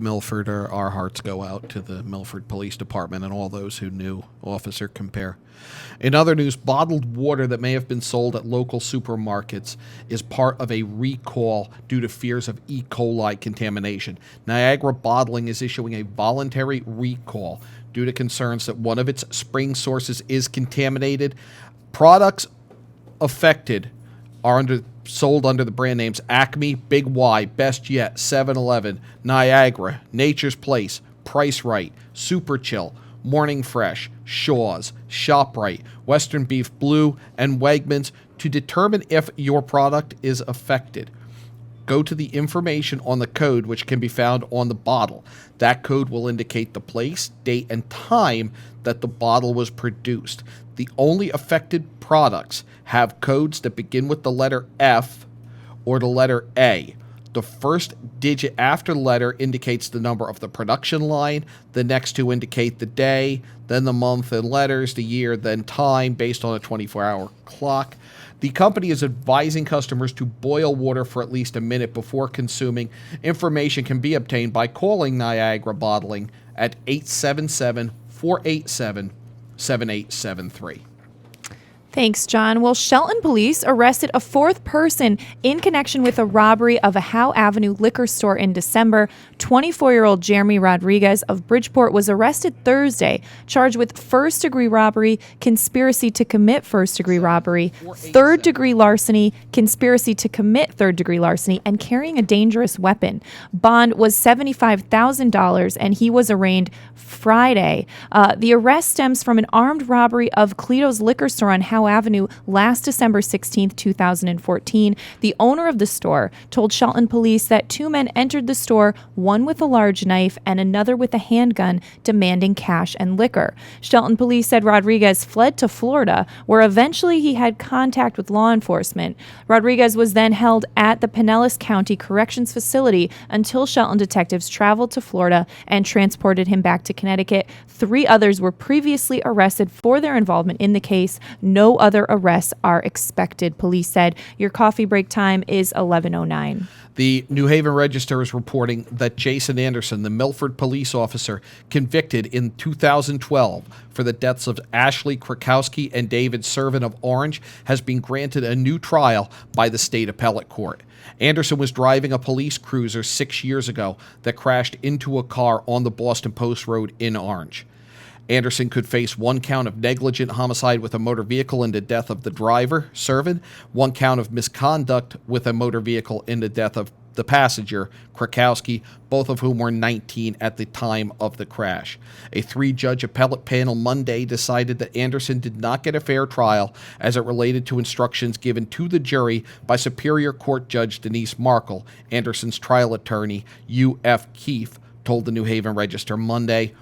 Milford, our hearts go out to the Milford Police Department and all those who knew Officer Compare. In other news, bottled water that may have been sold at local supermarkets is part of a recall due to fears of E. coli contamination. Niagara Bottling is issuing a voluntary recall due to concerns that one of its spring sources is contaminated. Products affected are sold under the brand names Acme, Big Y, Best Yet, 7-Eleven, Niagara, Nature's Place, Price Right, Super Chill, Morning Fresh, Shaw's, ShopRite, Western Beef Blue, and Wegmans. To determine if your product is affected, go to the information on the code, which can be found on the bottle. That code will indicate the place, date, and time that the bottle was produced. The only affected products have codes that begin with the letter F or the letter A. The first digit after the letter indicates the number of the production line. The next two indicate the day, then the month and letters, the year, then time based on a 24-hour clock. The company is advising customers to boil water for at least a minute before consuming. Information can be obtained by calling Niagara Bottling at 877-487-7873. Thanks, John. Well, Shelton police arrested a fourth person in connection with a robbery of a Howe Avenue liquor store in December. 24-year-old Jeremy Rodriguez of Bridgeport was arrested Thursday, charged with first-degree robbery, conspiracy to commit first-degree robbery, third-degree larceny, conspiracy to commit third-degree larceny, and carrying a dangerous weapon. Bond was $75,000, and he was arraigned Friday. The arrest stems from an armed robbery of Cleto's liquor store on Howe Avenue last December 16, 2014. The owner of the store told Shelton police that two men entered the store, one with a large knife and another with a handgun, demanding cash and liquor. Shelton police said Rodriguez fled to Florida, where eventually he had contact with law enforcement. Rodriguez was then held at the Pinellas County Corrections Facility until Shelton detectives traveled to Florida and transported him back to Connecticut. 3 others were previously arrested for their involvement in the case. No other arrests are expected, police said. Your coffee break time is 11:09. The New Haven Register is reporting that Jason Anderson, the Milford police officer convicted in 2012 for the deaths of Ashley Krakowski and David Servin of Orange, has been granted a new trial by the state appellate court. Anderson was driving a police cruiser 6 years ago that crashed into a car on the Boston Post Road in Orange. Anderson could face 1 count of negligent homicide with a motor vehicle in the death of the driver, Servin, 1 count of misconduct with a motor vehicle in the death of the passenger, Krakowski, both of whom were 19 at the time of the crash. A 3-judge appellate panel Monday decided that Anderson did not get a fair trial as it related to instructions given to the jury by Superior Court Judge Denise Markle. Anderson's trial attorney, U.F. Keefe, told the New Haven Register Monday.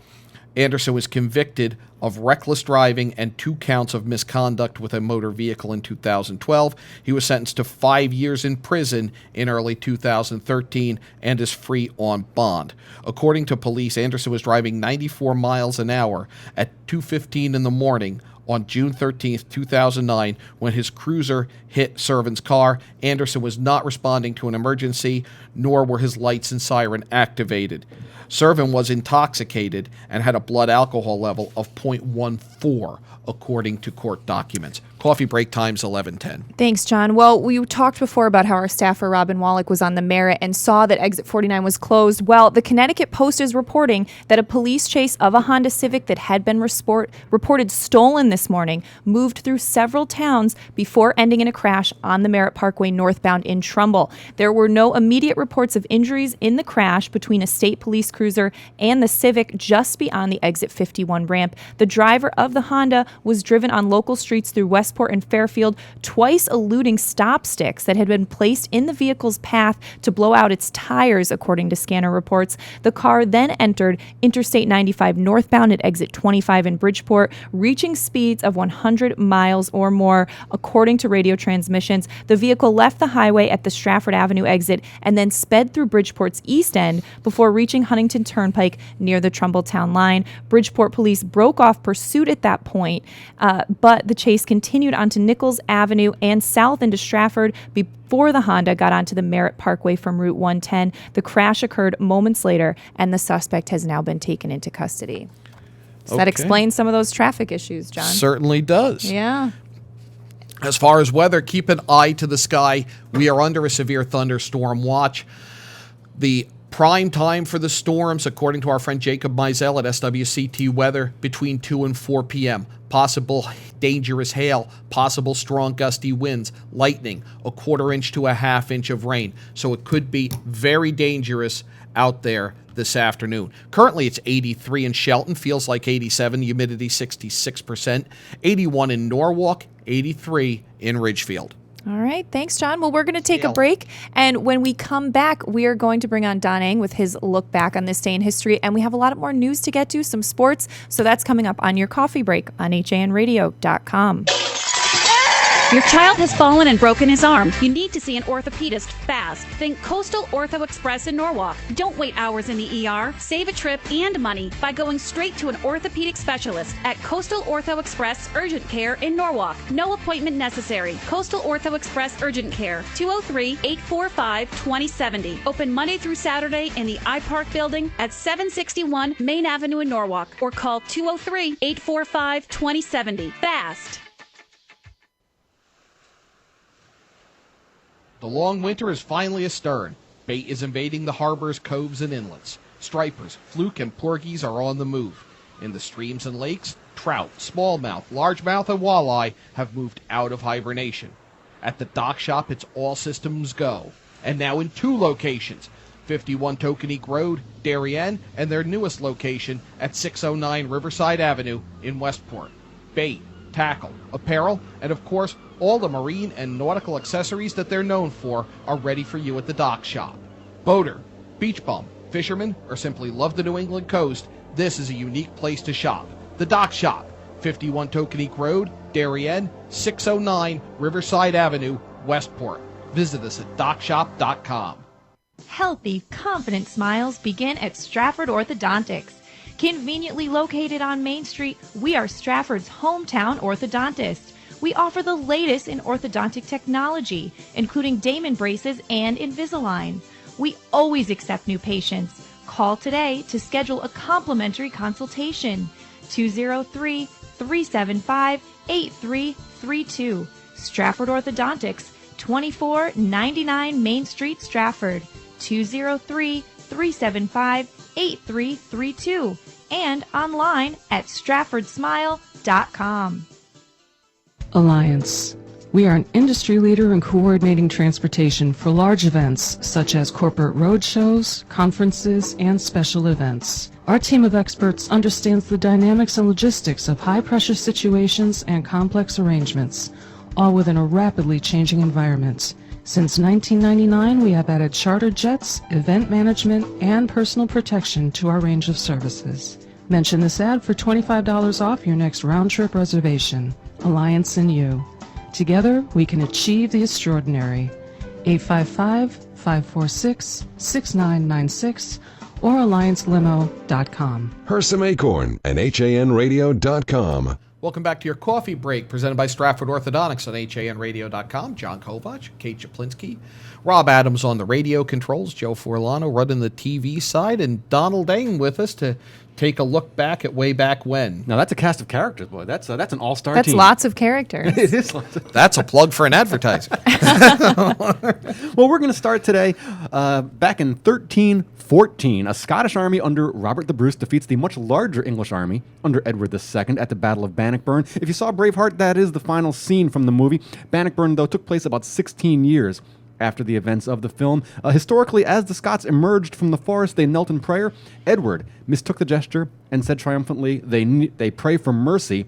Anderson was convicted of reckless driving and 2 counts of misconduct with a motor vehicle in 2012. He was sentenced to 5 years in prison in early 2013 and is free on bond. According to police, Anderson was driving 94 miles an hour at 2:15 in the morning on June 13, 2009, when his cruiser hit Servin's car. Anderson was not responding to an emergency, nor were his lights and siren activated. Servin was intoxicated and had a blood alcohol level of 0.14, according to court documents. Coffee break time's 11:10. Thanks, John. Well, we talked before about how our staffer, Robin Wallach, was on the Merritt and saw that exit 49 was closed. Well, the Connecticut Post is reporting that a police chase of a Honda Civic that had been reported stolen this morning moved through several towns before ending in a crash on the Merritt Parkway northbound in Trumbull. There were no immediate reports of injuries in the crash between a state police cruiser and the Civic just beyond the exit 51 ramp. The driver of the Honda was driven on local streets through Westport and Fairfield, twice eluding stop sticks that had been placed in the vehicle's path to blow out its tires, according to scanner reports. The car then entered Interstate 95 northbound at exit 25 in Bridgeport, reaching speed speeds of 100 miles or more, according to radio transmissions. The vehicle left the highway at the Stratford Avenue exit and then sped through Bridgeport's east end before reaching Huntington Turnpike near the Trumbulltown line. Bridgeport police broke off pursuit at that point, but the chase continued onto Nichols Avenue and south into Stratford before the Honda got onto the Merritt Parkway from Route 110. The crash occurred moments later, and the suspect has now been taken into custody. So that explains some of those traffic issues, John. Certainly does. Yeah. As far as weather, keep an eye to the sky. We are under a severe thunderstorm watch. The prime time for the storms, according to our friend Jacob Mizell at SWCT Weather, between 2 and 4 p.m. Possible dangerous hail, possible strong gusty winds, lightning, a 1/4 inch to a 1/2 inch of rain. So it could be very dangerous out there this afternoon. Currently, it's 83 in Shelton, feels like 87, humidity 66%, 81 in Norwalk, 83 in Ridgefield. All right. Thanks, John. Well, we're going to take a break. And when we come back, we are going to bring on Don Eng with his look back on this day in history. And we have a lot more news to get to, some sports. So that's coming up on your coffee break on HANradio.com. Your child has fallen and broken his arm. You need to see an orthopedist fast. Think Coastal Ortho Express in Norwalk. Don't wait hours in the ER. Save a trip and money by going straight to an orthopedic specialist at Coastal Ortho Express Urgent Care in Norwalk. No appointment necessary. Coastal Ortho Express Urgent Care, 203-845-2070. Open Monday through Saturday in the iPark building at 761 Main Avenue in Norwalk, or call 203-845-2070. Fast. The long winter is finally astern. Bait is invading the harbors, coves, and inlets. Stripers, fluke, and porgies are on the move. In the streams and lakes, trout, smallmouth, largemouth, and walleye have moved out of hibernation. At the dock shop, it's all systems go. And now in 2 locations, 51 Tokenique Road, Darien, and their newest location at 609 Riverside Avenue in Westport. Bait, tackle, apparel, and of course, all the marine and nautical accessories that they're known for are ready for you at the dock shop. Boater, beach bum, fisherman, or simply love the New England coast, this is a unique place to shop. The Dock Shop, 51 Tokenique Road, Darien, 609 Riverside Avenue, Westport. Visit us at dockshop.com. Healthy, confident smiles begin at Stratford Orthodontics. Conveniently located on Main Street, we are Stratford's hometown orthodontist. We offer the latest in orthodontic technology, including Damon braces and Invisalign. We always accept new patients. Call today to schedule a complimentary consultation. 203-375-8332. Stratford Orthodontics, 2499 Main Street, Stratford. 203-375-8332. And online at stratfordsmile.com. Alliance. We are an industry leader in coordinating transportation for large events such as corporate road shows, conferences, and special events. Our team of experts understands the dynamics and logistics of high-pressure situations and complex arrangements, all within a rapidly changing environment. Since 1999, we have added charter jets, event management, and personal protection to our range of services. Mention this ad for $25 off your next round-trip reservation. Alliance and you. Together, we can achieve the extraordinary. 855-546-6996 or alliancelimo.com. Hersam Acorn and HANradio.com. Welcome back to your coffee break, presented by Stratford Orthodontics on HANradio.com. John Kovach, Kate Czaplinski, Rob Adams on the radio controls, Joe Forlano running the TV side, and Donald Eng with us to take a look back at way back when. Now, that's a cast of characters, boy. That's an all-star That's team. lots of characters. It is lots of... That's a plug for an advertiser. Well, we're going to start today. Back in 1314, a Scottish army under Robert the Bruce defeats the much larger English army under Edward II at the Battle of Bannockburn. If you saw Braveheart, that is the final scene from the movie. Bannockburn, though, took place about 16 years after the events of the film. Historically, as the Scots emerged from the forest, they knelt in prayer. Edward mistook the gesture and said triumphantly, they pray for mercy,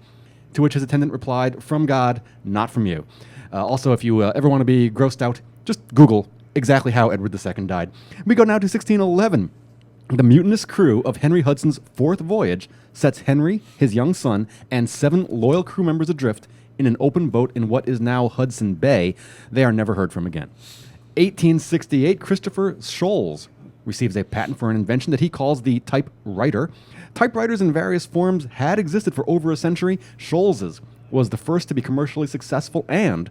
to which his attendant replied, from God, not from you. Also, if you ever want to be grossed out, just Google exactly how Edward II died. We go now to 1611. The mutinous crew of Henry Hudson's fourth voyage sets Henry, his young son, and 7 loyal crew members adrift in an open boat in what is now Hudson Bay. They are never heard from again. 1868, Christopher Sholes receives a patent for an invention that he calls the typewriter. Typewriters in various forms had existed for over a century. Scholes's was the first to be commercially successful and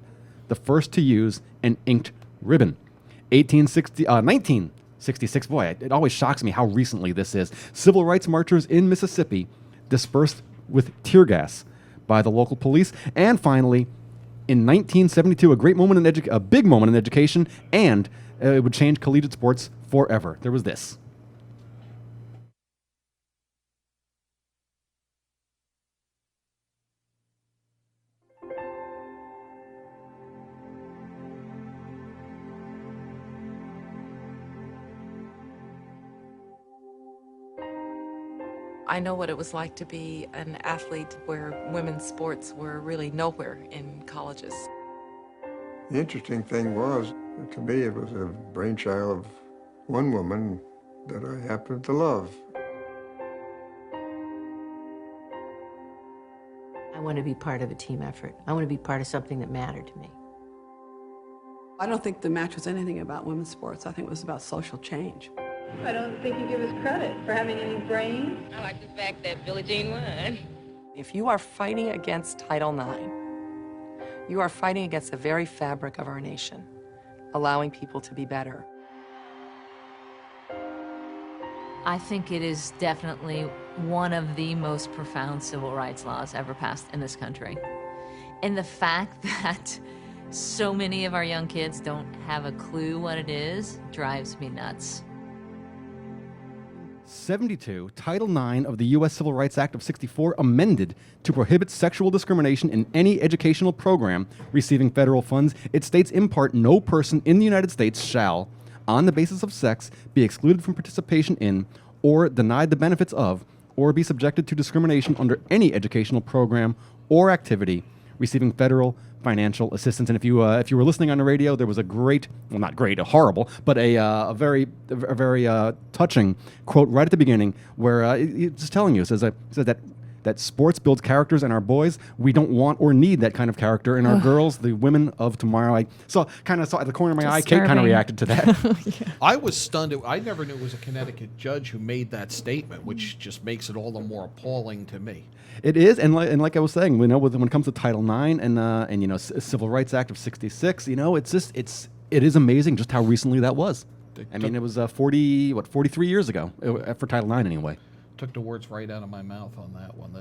the first to use an inked ribbon. 1966, boy, it always shocks me how recently this is. Civil rights marchers in Mississippi dispersed with tear gas by the local police. And finally, in 1972, a big moment in education, and it would change collegiate sports forever. There was this. I know what it was like to be an athlete where women's sports were really nowhere in colleges. The interesting thing was, to me, it was a brainchild of one woman that I happened to love. I want to be part of a team effort. I want to be part of something that mattered to me. I don't think the match was anything about women's sports. I think it was about social change. I don't think you give us credit for having any brains. I like the fact that Billie Jean won. If you are fighting against Title IX, you are fighting against the very fabric of our nation, allowing people to be better. I think it is definitely one of the most profound civil rights laws ever passed in this country. And the fact that so many of our young kids don't have a clue what it is drives me nuts. 72, Title IX of the U.S. Civil Rights Act of 64 amended to prohibit sexual discrimination in any educational program receiving federal funds. It states in part, no person in the United States shall, on the basis of sex, be excluded from participation in or denied the benefits of or be subjected to discrimination under any educational program or activity receiving federal financial assistance. And if you were listening on the radio, there was a great, well, not great, a horrible, but a very touching quote right at the beginning where it's just telling you, it says that sports builds characters in our boys. We don't want or need that kind of character in our girls, the women of tomorrow. I kind of saw at the corner of my eye, Kate kind of reacted to that. Yeah. I was stunned. I never knew it was a Connecticut judge who made that statement, which just makes it all the more appalling to me. It is, and like I was saying, when it comes to Title IX and Civil Rights Act of '66, it is amazing just how recently that was. I mean, it was 43 years ago for Title IX anyway. Took the words right out of my mouth on that one.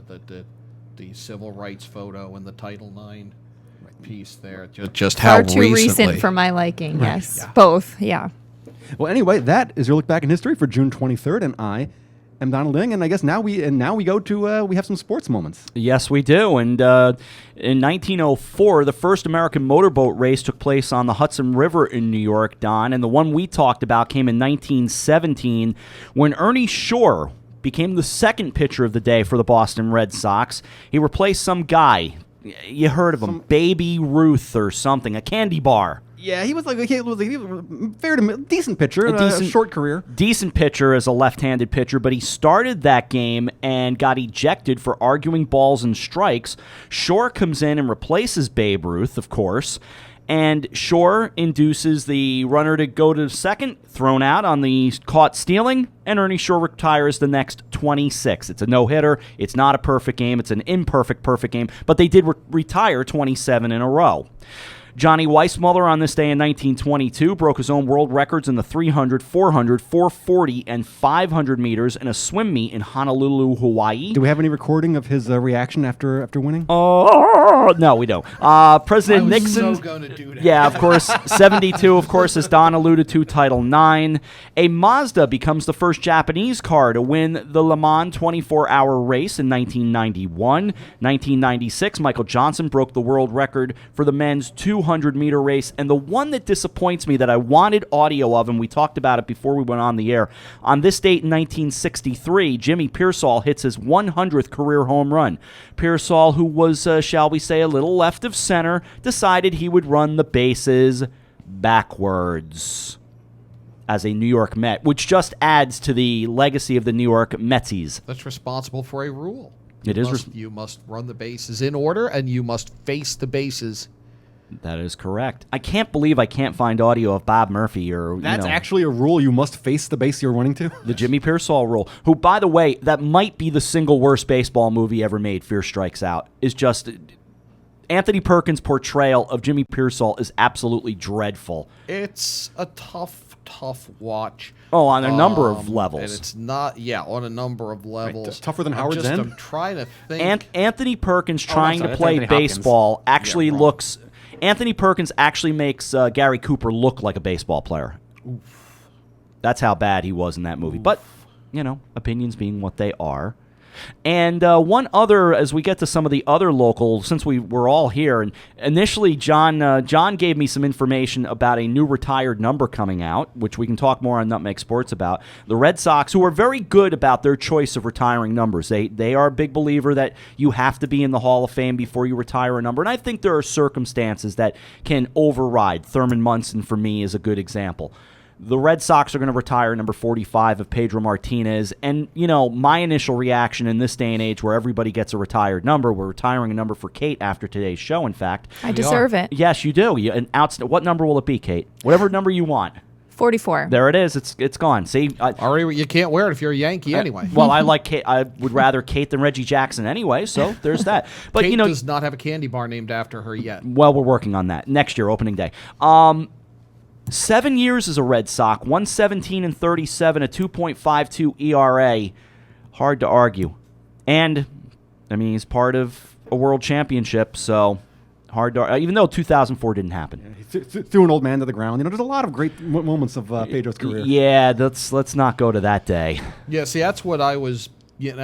The civil rights photo and the Title IX piece there. Just how far too recently. recent for my liking. Right. Yes, Yeah. both. Yeah. Well, anyway, that is your look back in history for June 23rd, and I am Donald Eng, and I guess now we go to we have some sports moments. Yes, we do. And in 1904, the first American motorboat race took place on the Hudson River in New York, Don, and the one we talked about came in 1917 when Ernie Shore became the second pitcher of the day for the Boston Red Sox. He replaced some guy. You heard of him, Baby Ruth or something, a candy bar. Yeah, he was a fair to decent pitcher, a short career. Decent pitcher as a left-handed pitcher, but he started that game and got ejected for arguing balls and strikes. Shore comes in and replaces Babe Ruth, of course, and Shore induces the runner to go to second, thrown out on the caught stealing, and Ernie Shore retires the next 26. It's a no-hitter. It's not a perfect game. It's an imperfect perfect game, but they did retire 27 in a row. Johnny Weissmuller on this day in 1922 broke his own world records in the 300, 400, 440, and 500 meters in a swim meet in Honolulu, Hawaii. Do we have any recording of his reaction after winning? No, we don't. President Nixon. I was so going to do that. Yeah, of course. 72, of course, as Don alluded to, Title IX. A Mazda becomes the first Japanese car to win the Le Mans 24-hour race in 1991. 1996, Michael Johnson broke the world record for the men's 200-meter race. And the one that disappoints me that I wanted audio of, and we talked about it before we went on the air, on this date in 1963, Jimmy Pearsall hits his 100th career home run. Pearsall, who was, shall we say, a little left of center, decided he would run the bases backwards. as a New York Met, which just adds to the legacy of the New York Metsies. That's responsible for a rule. You must run the bases in order, and you must face the bases. That is correct. I can't believe I can't find audio of Bob Murphy or That's actually a rule. You must face the base you're running to. The Jimmy Pearsall rule. Who, by the way, that might be the single worst baseball movie ever made. Fear Strikes Out is just Anthony Perkins' portrayal of Jimmy Pearsall is absolutely dreadful. It's a tough watch. Oh, on a number of levels. And it's not, on a number of levels. It's tougher than Howard's End. I'm trying to think. Anthony Perkins trying to play baseball actually looks. Anthony Perkins actually makes Gary Cooper look like a baseball player. Oof. That's how bad he was in that movie. But, opinions being what they are. And one other, as we get to some of the other local, since we were all here, and initially John gave me some information about a new retired number coming out, which we can talk more on Nutmeg Sports about. The Red Sox, who are very good about their choice of retiring numbers. They are a big believer that you have to be in the Hall of Fame before you retire a number. And I think there are circumstances that can override. Thurman Munson, for me, is a good example. The Red Sox are going to retire number 45 of Pedro Martinez. And, my initial reaction in this day and age where everybody gets a retired number, we're retiring a number for Kate after today's show, in fact. I deserve it. Yes, you do. What number will it be, Kate? Whatever number you want. 44. There it is. It's gone. See, already you can't wear it if you're a Yankee anyway. Well, I like Kate. I would rather Kate than Reggie Jackson anyway. So there's that. But Kate does not have a candy bar named after her yet. Well, we're working on that next year, opening day. 7 years as a Red Sox, 117 and 37, a 2.52 ERA. Hard to argue. And, he's part of a world championship, so hard to even though 2004 didn't happen. Yeah, he threw an old man to the ground. There's a lot of great moments of Pedro's career. Yeah, let's not go to that day. Yeah, see, that's what I was, you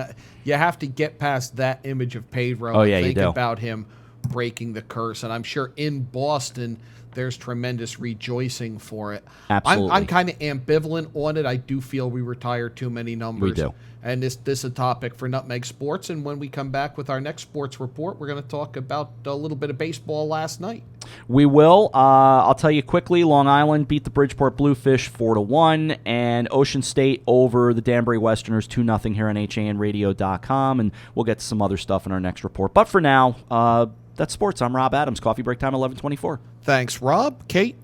have to get past that image of Pedro and think about him breaking the curse. And I'm sure in Boston, there's tremendous rejoicing for it. Absolutely. I'm kind of ambivalent on it. I do feel we retire too many numbers. We do. And this is a topic for Nutmeg Sports. And when we come back with our next sports report, we're going to talk about a little bit of baseball last night. We will. I'll tell you quickly, Long Island beat the Bridgeport Bluefish 4-1, and Ocean State over the Danbury Westerners 2-0 here on HANradio.com. And we'll get to some other stuff in our next report. But for now, that's sports. I'm Rob Adams. Coffee break time, 11:24. Thanks, Rob. Kate,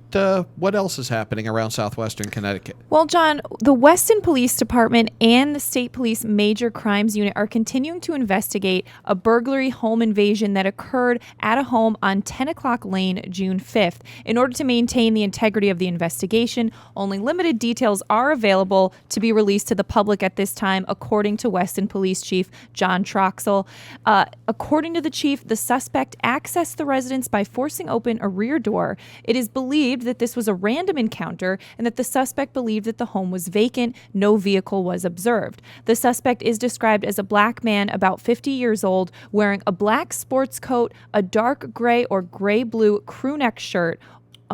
what else is happening around southwestern Connecticut? Well, John, the Weston Police Department and the State Police Major Crimes Unit are continuing to investigate a burglary home invasion that occurred at a home on 10 o'clock Lane, June 5th. In order to maintain the integrity of the investigation, only limited details are available to be released to the public at this time, according to Weston Police Chief John Troxell. According to the chief, the suspect accessed the residence by forcing open a rear door. It is believed that this was a random encounter and that the suspect believed that the home was vacant. No vehicle was observed. The suspect is described as a black man about 50 years old, wearing a black sports coat, a dark gray or gray blue crew neck shirt,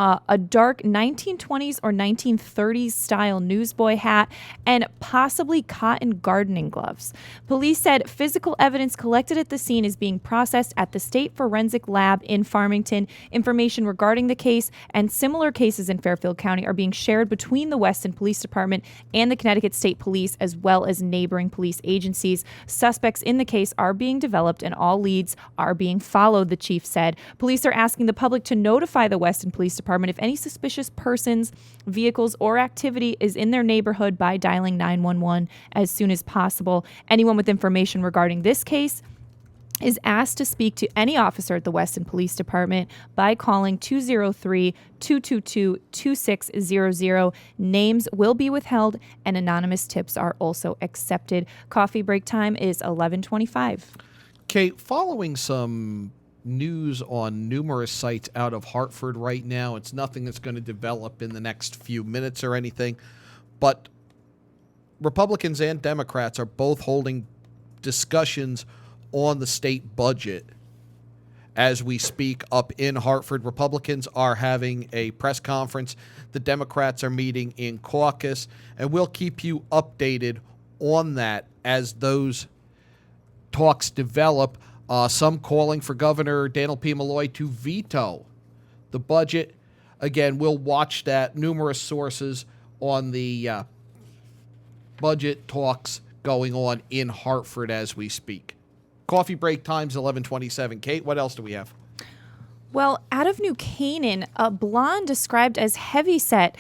a dark 1920s or 1930s style newsboy hat, and possibly cotton gardening gloves. Police said physical evidence collected at the scene is being processed at the State Forensic Lab in Farmington. Information regarding the case and similar cases in Fairfield County are being shared between the Weston Police Department and the Connecticut State Police, as well as neighboring police agencies. Suspects in the case are being developed and all leads are being followed, the chief said. Police are asking the public to notify the Weston Police Department if any suspicious persons, vehicles, or activity is in their neighborhood by dialing 911 as soon as possible. Anyone with information regarding this case is asked to speak to any officer at the Weston Police Department by calling 203-222-2600. Names will be withheld and anonymous tips are also accepted. Coffee break time is 11:25. Kate, following some news on numerous sites out of Hartford right now. It's nothing that's going to develop in the next few minutes or anything, but Republicans and Democrats are both holding discussions on the state budget as we speak up in Hartford. Republicans are having a press conference. The Democrats are meeting in caucus, and we'll keep you updated on that as those talks develop. Some calling for Governor Daniel P. Malloy to veto the budget. Again, we'll watch that. Numerous sources on the budget talks going on in Hartford as we speak. Coffee break time's 11:27. Kate, what else do we have? Well, out of New Canaan, a blonde described as heavyset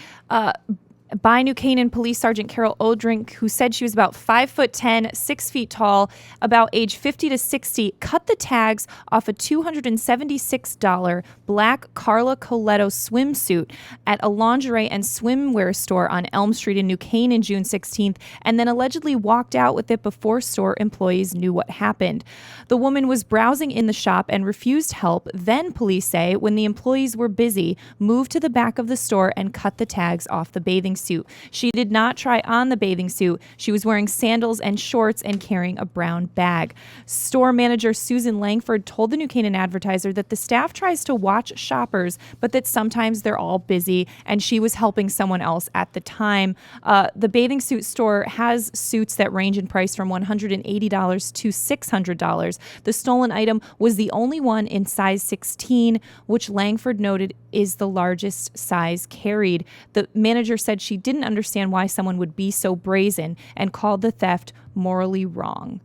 by New Canaan Police Sergeant Carol Odrink, who said she was about 5'10", 6 feet tall, about age 50 to 60, cut the tags off a $276 black Carla Coletto swimsuit at a lingerie and swimwear store on Elm Street in New Canaan June 16th, and then allegedly walked out with it before store employees knew what happened. The woman was browsing in the shop and refused help. Then, police say, when the employees were busy, moved to the back of the store and cut the tags off the bathing suit. She did not try on the bathing suit. She was wearing sandals and shorts and carrying a brown bag. Store manager Susan Langford told the New Canaan Advertiser that the staff tries to watch shoppers, but that sometimes they're all busy, and she was helping someone else at the time. The bathing suit store has suits that range in price from $180 to $600. The stolen item was the only one in size 16, which Langford noted is the largest size carried. The manager said she didn't understand why someone would be so brazen and called the theft morally wrong.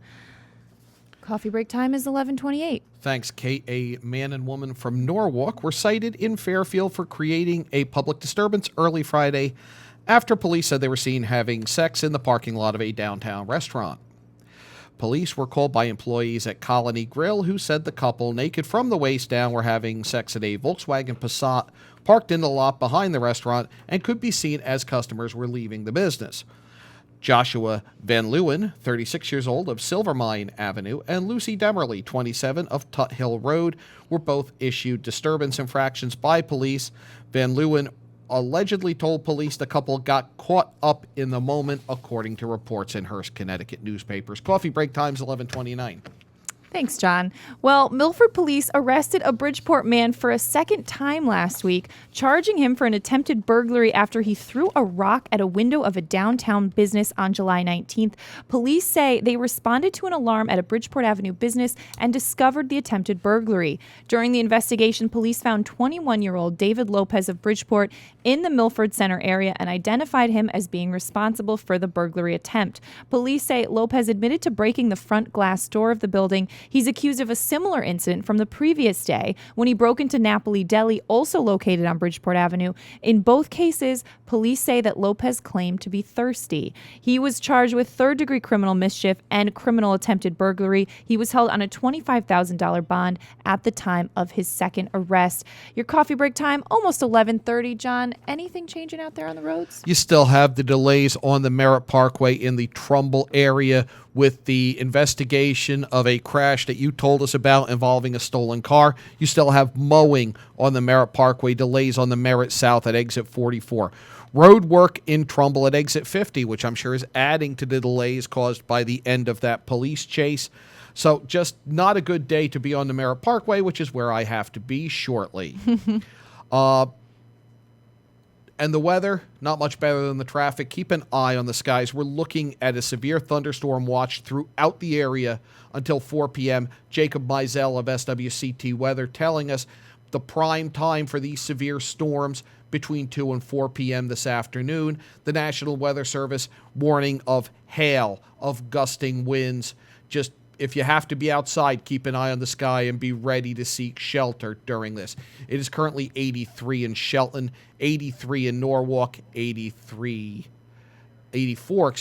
Coffee break time is 11:28. Thanks, Kate. A man and woman from Norwalk were cited in Fairfield for creating a public disturbance early Friday after police said they were seen having sex in the parking lot of a downtown restaurant. Police were called by employees at Colony Grill who said the couple, naked from the waist down, were having sex at a Volkswagen Passat parked in the lot behind the restaurant and could be seen as customers were leaving the business. Joshua Van Leeuwen, 36 years old, of Silvermine Avenue, and Lucy Demerly, 27, of Tut Hill Road, were both issued disturbance infractions by police. Van Leeuwen allegedly told police the couple got caught up in the moment, according to reports in Hearst, Connecticut newspapers. Coffee break time's 11:29. Thanks, John. Well, Milford police arrested a Bridgeport man for a second time last week, charging him for an attempted burglary after he threw a rock at a window of a downtown business on July 19th. Police say they responded to an alarm at a Bridgeport Avenue business and discovered the attempted burglary. During the investigation, police found 21-year-old David Lopez of Bridgeport in the Milford Center area and identified him as being responsible for the burglary attempt. Police say Lopez admitted to breaking the front glass door of the building. He's accused of a similar incident from the previous day when he broke into Napoli Deli, also located on Bridgeport Avenue. In both cases, police say that Lopez claimed to be thirsty. He was charged with third-degree criminal mischief and criminal attempted burglary. He was held on a $25,000 bond at the time of his second arrest. Your coffee break time, almost 11:30. John, anything changing out there on the roads? You still have the delays on the Merritt Parkway in the Trumbull area with the investigation of a crash that you told us about involving a stolen car. You still have mowing on the Merritt Parkway, delays on the Merritt South at exit 44. Road work in Trumbull at exit 50, which I'm sure is adding to the delays caused by the end of that police chase. So just not a good day to be on the Merritt Parkway, which is where I have to be shortly. And the weather, not much better than the traffic. Keep an eye on the skies. We're looking at a severe thunderstorm watch throughout the area until 4 p.m. Jacob Mizell of SWCT Weather telling us the prime time for these severe storms between 2 and 4 p.m. this afternoon. The National Weather Service warning of hail, of gusting winds. Just if you have to be outside, keep an eye on the sky and be ready to seek shelter during this. It is currently 83 in Shelton, 83 in Norwalk, 84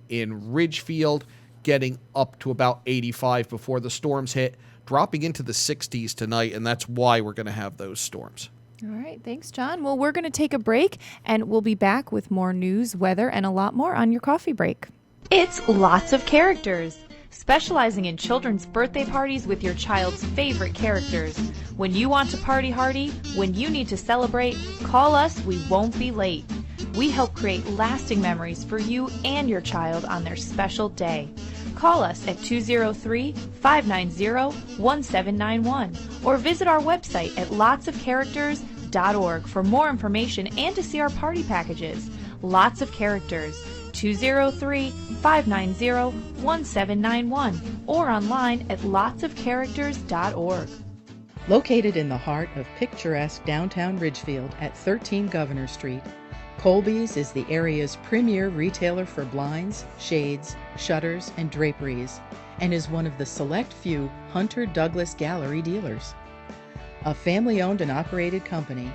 in Ridgefield, getting up to about 85 before the storms hit, dropping into the 60s tonight, and that's why we're going to have those storms. All right. Thanks, John. Well, we're going to take a break, and we'll be back with more news, weather, and a lot more on your coffee break. It's Lots of Characters, specializing in children's birthday parties with your child's favorite characters. When you want to party hardy, when you need to celebrate, call us, we won't be late. We help create lasting memories for you and your child on their special day. Call us at 203-590-1791 or visit our website at lotsofcharacters.org for more information and to see our party packages. Lots of Characters, 203-590-1791 or online at lotsofcharacters.org. Located in the heart of picturesque downtown Ridgefield at 13 Governor Street, Colby's is the area's premier retailer for blinds, shades, shutters, and draperies, and is one of the select few Hunter Douglas Gallery dealers. A family-owned and operated company,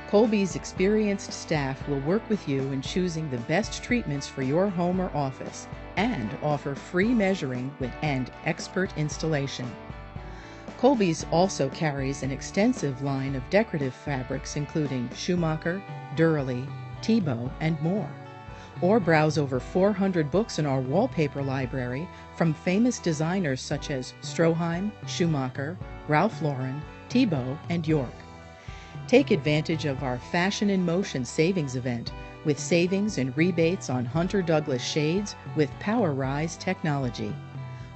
Colby's experienced staff will work with you in choosing the best treatments for your home or office and offer free measuring and expert installation. Colby's also carries an extensive line of decorative fabrics including Schumacher, Durley, Tebow, and more. Or browse over 400 books in our wallpaper library from famous designers such as Stroheim, Schumacher, Ralph Lauren, Tebow, and York. Take advantage of our Fashion in Motion savings event with savings and rebates on Hunter Douglas shades with Power Rise technology.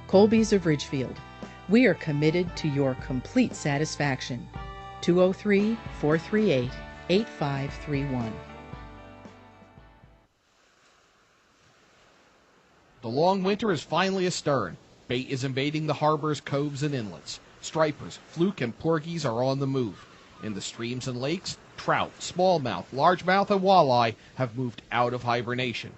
Colby's of Ridgefield. We are committed to your complete satisfaction. 203-438-8531. The long winter is finally astern. Bait is invading the harbors, coves, and inlets. Stripers, fluke, and porgies are on the move. In the streams and lakes, trout, smallmouth, largemouth, and walleye have moved out of hibernation.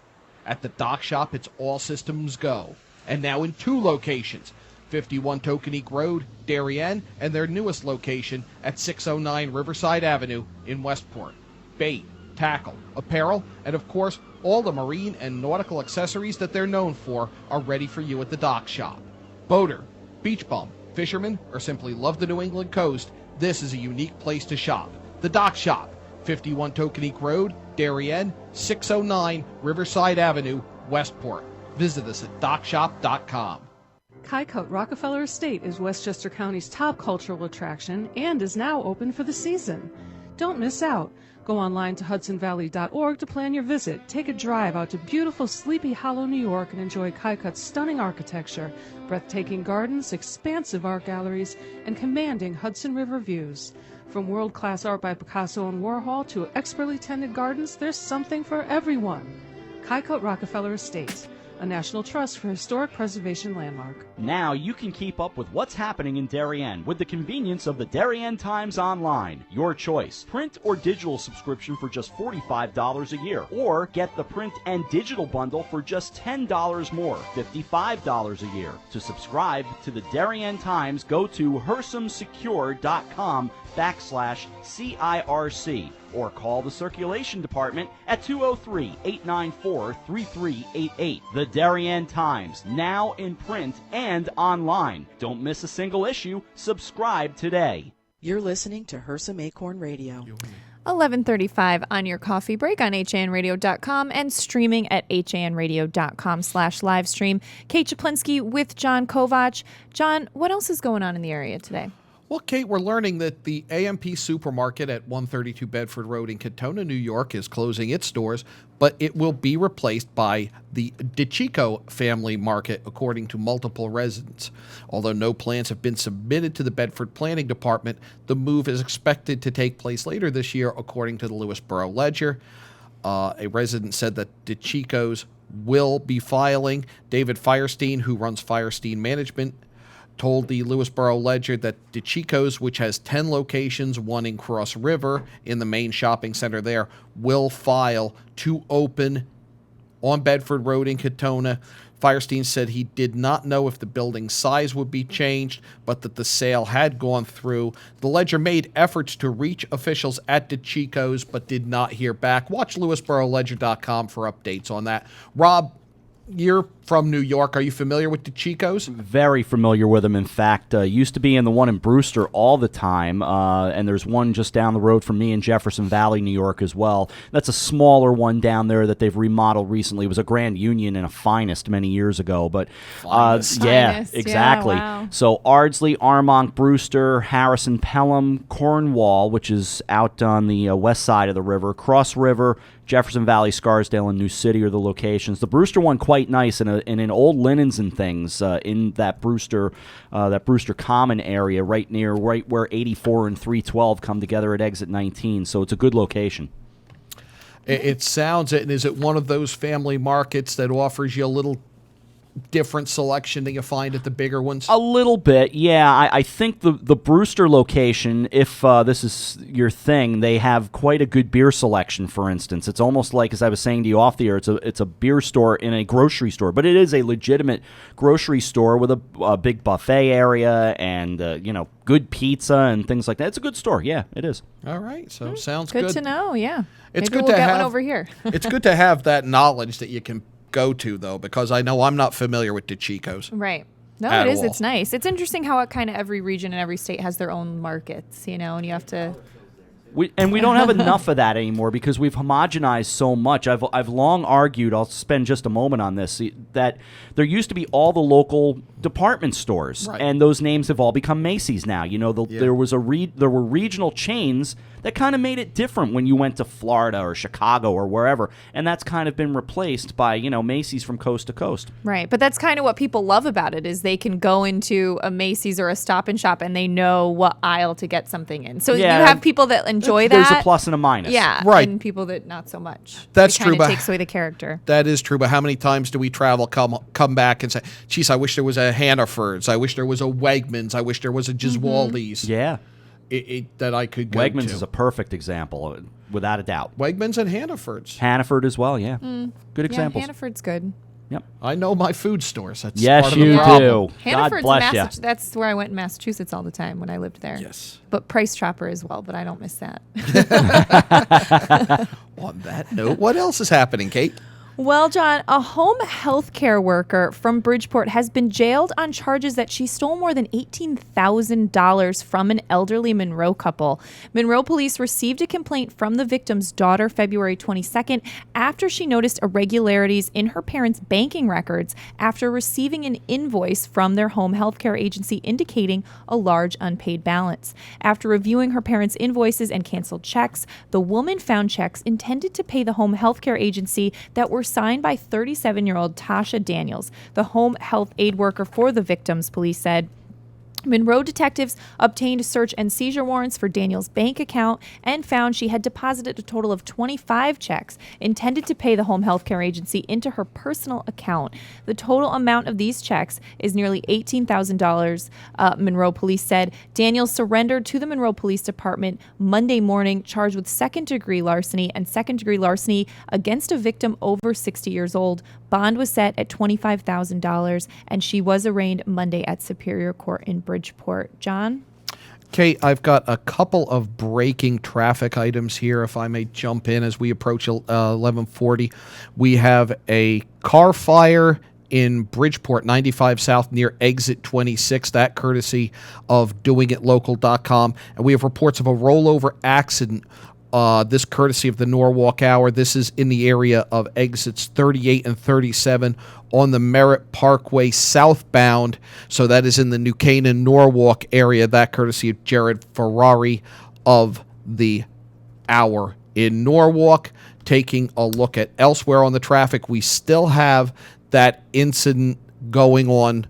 At the dock shop, it's all systems go. And now in 2 locations, 51 Tokenique Road, Darien, and their newest location at 609 Riverside Avenue in Westport. Bait, tackle, apparel, and of course, all the marine and nautical accessories that they're known for are ready for you at the dock shop. Boater, beach bum, fisherman, or simply love the New England coast, this is a unique place to shop. The Dock Shop, 51 Tokenique Road, Darien, 609 Riverside Avenue, Westport. Visit us at dockshop.com. Kite Rockefeller Estate is Westchester County's top cultural attraction and is now open for the season. Don't miss out. Go online to hudsonvalley.org to plan your visit. Take a drive out to beautiful Sleepy Hollow, New York, and enjoy Kite stunning architecture, breathtaking gardens, expansive art galleries, and commanding Hudson River views. From world-class art by Picasso and Warhol to expertly tended gardens, there's something for everyone. Kite Rockefeller Estate, a National Trust for Historic Preservation landmark. Now you can keep up with what's happening in Darien with the convenience of the Darien Times Online. Your choice. Print or digital subscription for just $45 a year. Or get the print and digital bundle for just $10 more, $55 a year. To subscribe to the Darien Times, go to hersamsecure.com/CIRC or call the circulation department at 203-894-3388. The Darien Times, now in print and online. Don't miss a single issue. Subscribe today. You're listening to Hersam Acorn Radio. 11:35 on your coffee break on HANradio.com and streaming at HANradio.com/livestream. Kate Czaplinski with John Kovach. John, what else is going on in the area today? Well, Kate, we're learning that the AMP supermarket at 132 Bedford Road in Katona, New York, is closing its doors, but it will be replaced by the DeChico Family Market, according to multiple residents. Although no plans have been submitted to the Bedford Planning Department, the move is expected to take place later this year, according to the Lewisboro Ledger. A resident said that DeChico's will be filing. David Firestein, who runs Firestein Management, told the Lewisboro Ledger that DeChico's, which has 10 locations, one in Cross River in the main shopping center there, will file to open on Bedford Road in Katona. Firestein said he did not know if the building size would be changed, but that the sale had gone through. The Ledger made efforts to reach officials at DeChico's, but did not hear back. Watch LewisboroLedger.com for updates on that. Rob, you're from New York. Are you familiar with DeChico's? Very familiar with them. In fact, used to be in the one in Brewster all the time, and there's one just down the road from me in Jefferson Valley, New York as well. That's a smaller one down there that they've remodeled recently. It was a Grand Union and a Finest many years ago, but Finest, exactly. Yeah, wow. So Ardsley, Armonk, Brewster, Harrison, Pelham, Cornwall, which is out on the west side of the river, Cross River, Jefferson Valley, Scarsdale, and New City are the locations. The Brewster one quite nice, and in old linens and things in that Brewster Common area, right where 84 and 312 come together at exit 19. So it's a good location. It sounds it, and is it one of those family markets that offers you a little different selection than you find at the bigger ones? A little bit, yeah. I think the Brewster location, if this is your thing, they have quite a good beer selection, for instance. It's almost like, as I was saying to you off the air, it's a beer store in a grocery store, but it is a legitimate grocery store with a big buffet area and, good pizza and things like that. It's a good store, yeah, it is. All right, so sounds good. Good to know, yeah. It's Maybe good we'll to get have one over here. It's good to have that knowledge that you can go to, though, because I know I'm not familiar with DeChico's. Right. No, At it is. all. It's nice. It's interesting how it kind of every region and every state has their own markets, and you have to... We don't have enough of that anymore because we've homogenized so much. I've long argued, I'll spend just a moment on this, that there used to be all the local department stores, Right. and those names have all become Macy's now. There were regional chains that kind of made it different when you went to Florida or Chicago or wherever, and that's kind of been replaced by Macy's from coast to coast. Right, but that's kind of what people love about it is they can go into a Macy's or a Stop and Shop and they know what aisle to get something in. So Yeah, you have people that enjoy that. There's a plus and a minus. Yeah, Right. and people that not so much. That's it true, kinda but takes away the character. That is true, but how many times do we travel, come back and say, geez, I wish there was a Hannaford's, I wish there was a Wegmans, I wish there was a Giswaldi's. Yeah. That I could go Wegmans to. is a perfect example, without a doubt. Wegmans and Hannaford's. Hannaford as well, yeah. Good Yeah, examples. Hannaford's good. Yep. I know my food stores. That's Yes, part of the you problem. do. Hannaford's God bless you. That's where I went in Massachusetts all the time when I lived there. Yes. But Price Chopper as well, but I don't miss that. On that note, what else is happening, Kate? Well, John, a home health care worker from Bridgeport has been jailed on charges that she stole more than $18,000 from an elderly Monroe couple. Monroe police received a complaint from the victim's daughter February 22nd after she noticed irregularities in her parents' banking records after receiving an invoice from their home health care agency indicating a large unpaid balance. After reviewing her parents' invoices and canceled checks, the woman found checks intended to pay the home health care agency that were signed by 37-year-old Tasha Daniels, the home health aid worker for the victims, police said. Monroe detectives obtained search and seizure warrants for Daniels' bank account and found she had deposited a total of 25 checks intended to pay the home health care agency into her personal account. The total amount of these checks is nearly $18,000, Monroe police said. Daniels surrendered to the Monroe Police Department Monday morning, charged with second-degree larceny and second-degree larceny against a victim over 60 years old. Bond was set at $25,000, and she was arraigned Monday at Superior Court in Bridgeport. John? Kate, I've got a couple of breaking traffic items here, if I may jump in as we approach 11:40. We have a car fire in Bridgeport, 95 South near exit 26, that courtesy of doingitlocal.com. And we have reports of a rollover accident, this courtesy of the Norwalk Hour. This is in the area of exits 38 and 37 on the Merritt Parkway southbound. So that is in the New Canaan, Norwalk area, that courtesy of Jared Ferrari of the Hour in Norwalk. Taking a look at elsewhere on the traffic, we still have that incident going on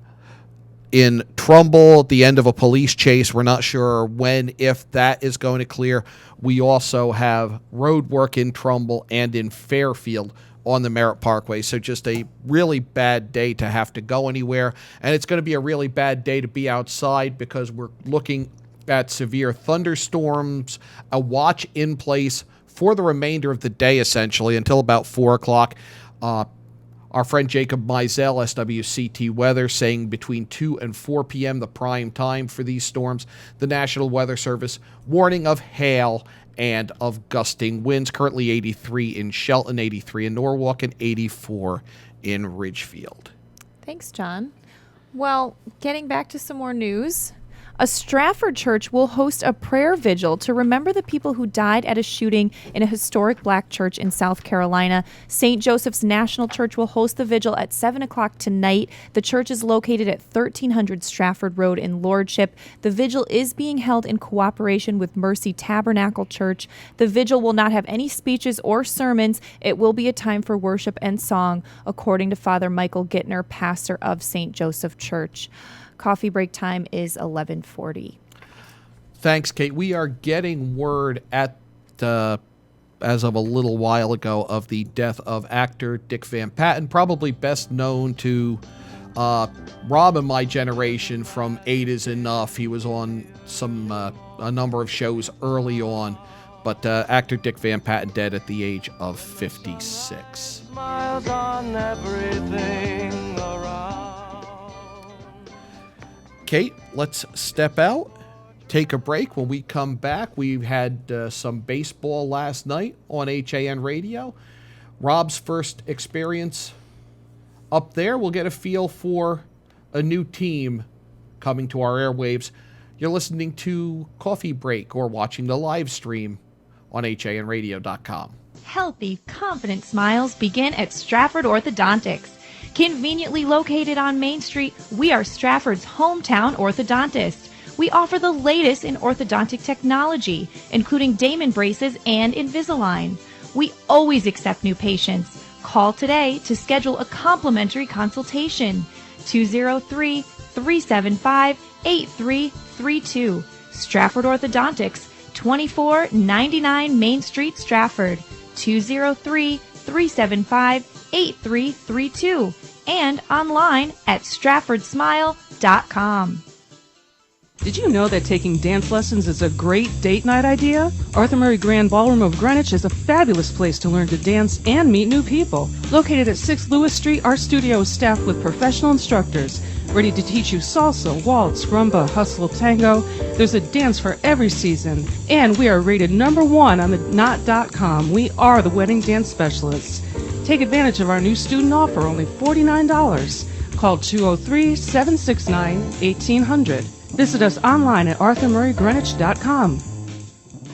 in Trumbull at the end of a police chase. We're not sure when, if that is going to clear. We also have road work in Trumbull and in Fairfield on the Merritt Parkway. So just a really bad day to have to go anywhere. And it's going to be a really bad day to be outside because we're looking at severe thunderstorms, a watch in place for the remainder of the day, essentially, until about 4 o'clock. Our friend Jacob Mizell, SWCT Weather, saying between 2 and 4 p.m., the prime time for these storms. The National Weather Service warning of hail and of gusting winds. Currently 83 in Shelton, 83 in Norwalk, and 84 in Ridgefield. Thanks, John. Well, getting back to some more news. A Stratford church will host a prayer vigil to remember the people who died at a shooting in a historic black church in South Carolina. St. Joseph's National Church will host the vigil at 7 o'clock tonight. The church is located at 1300 Stratford Road in Lordship. The vigil is being held in cooperation with Mercy Tabernacle Church. The vigil will not have any speeches or sermons. It will be a time for worship and song, according to Father Michael Gittner, pastor of St. Joseph Church. Coffee break time is 11:40. Thanks, Kate. We are getting word as of a little while ago of the death of actor Dick Van Patten, probably best known to Rob in my generation from 8 is Enough. He was on a number of shows early on. But actor Dick Van Patten dead at the age of 56. Kate, let's step out, take a break. When we come back, we had some baseball last night on HAN Radio. Rob's first experience up there. We'll get a feel for a new team coming to our airwaves. You're listening to Coffee Break or watching the live stream on HANradio.com. Healthy, confident smiles begin at Stratford Orthodontics. Conveniently located on Main Street, we are Stratford's hometown orthodontist. We offer the latest in orthodontic technology, including Damon braces and Invisalign. We always accept new patients. Call today to schedule a complimentary consultation. 203-375-8332. Stratford Orthodontics, 2499 Main Street, Stratford. 203-375-8332. And online at stratfordsmile.com. Did you know that taking dance lessons is a great date night idea? Arthur Murray Grand Ballroom of Greenwich is a fabulous place to learn to dance and meet new people. Located at 6 Lewis Street, our studio is staffed with professional instructors ready to teach you salsa, waltz, rumba, hustle, tango. There's a dance for every season. And we are rated #1 on the knot.com. We are the wedding dance specialists. Take advantage of our new student offer, only $49. Call 203-769-1800. Visit us online at arthurmurraygreenwich.com.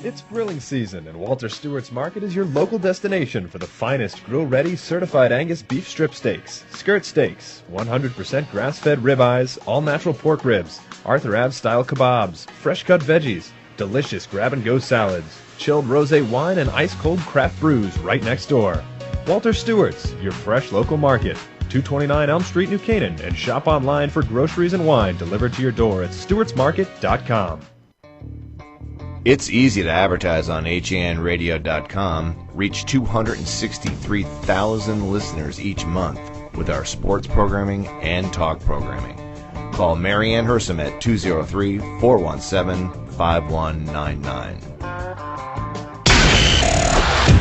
It's grilling season, and Walter Stewart's Market is your local destination for the finest grill-ready certified Angus beef strip steaks, skirt steaks, 100% grass-fed ribeyes, all-natural pork ribs, Arthur Ave-style kebabs, fresh-cut veggies, delicious grab-and-go salads, chilled rosé wine, and ice-cold craft brews right next door. Walter Stewart's, your fresh local market. 229 Elm Street, New Canaan, and shop online for groceries and wine delivered to your door at stewartsmarket.com. It's easy to advertise on HANradio.com, reach 263,000 listeners each month with our sports programming and talk programming. Call Mary Ann Hersam at 203-417-5199.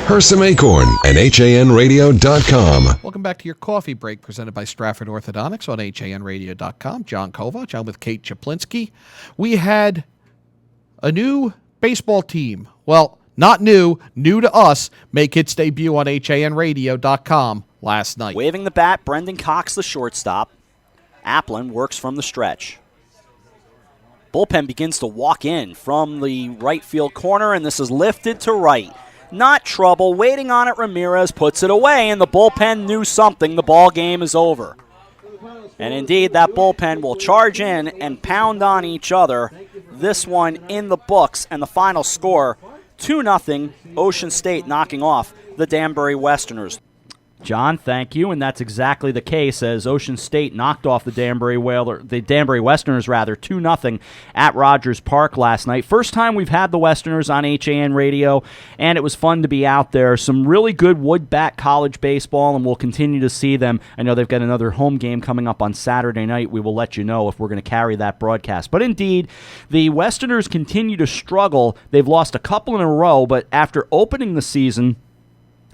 Hersam Acorn and HANradio.com. Welcome back to your coffee break presented by Stratford Orthodontics on HANradio.com. John Kovach. I'm with Kate Czaplinski. We had a new baseball team. Well, not new to us, make its debut on HANradio.com last night. Waving the bat, Brendan Cox, the shortstop. Applin works from the stretch. Bullpen begins to walk in from the right field corner, and this is lifted to right. Not trouble, waiting on it, Ramirez puts it away, and the bullpen knew something. The ball game is over. And indeed, that bullpen will charge in and pound on each other. This one in the books, and the final score, 2-0, Ocean State knocking off the Danbury Westerners. John, thank you, and that's exactly the case as Ocean State knocked off the Danbury Westerners 2-0 at Rogers Park last night. First time we've had the Westerners on HAN Radio, and it was fun to be out there. Some really good wood-bat college baseball, and we'll continue to see them. I know they've got another home game coming up on Saturday night. We will let you know if we're going to carry that broadcast. But indeed, the Westerners continue to struggle. They've lost a couple in a row, but after opening the season